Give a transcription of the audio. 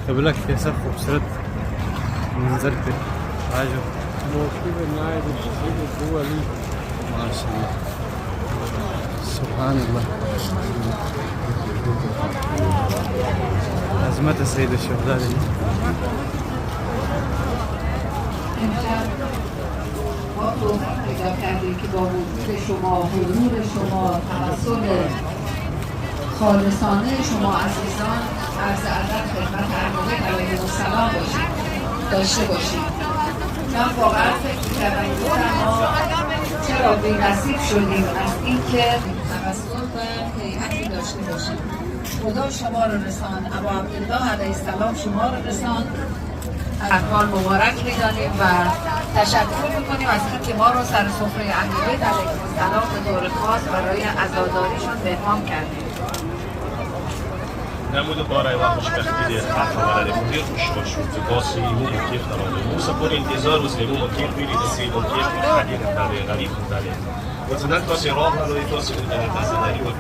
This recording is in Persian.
يقول لك कैसा खूबसूरत मंजर पे आज موقفی نایب الشهید الدولي ما شاء الله سبحان الله عظمت سید الشهداء ما توفیق پیدا کردیم که با وجود شما، حضور شما، توسل خالصانه شما عزیزان عرض ادب خدمت اهل علیهم السلام داشته باشیم. من واقعا فکر می‌کردم ما چرا بی‌نصیب شدیم از اینکه توسل و هیئتی داشته باشیم. خدا شما رو رساند، ابا عبدالله علیه السلام شما رو رساند. احوال مبارک می‌دانیم و تشکر می‌کنیم از اینکه ما رو سر سفره اهل بیت علیهم السلام به طور خاص برای عزاداریشون مهمان کردیم. نمود بارای و خوشبختی در حفاظت مدیر خوشحال شد باسی مو کیف دارم موسا پر انتظار روز مو کیف میری دستی مو کیف حدیقه غریب غریب داره و زدن کاسی راه هلوی توصیل داره دست داری و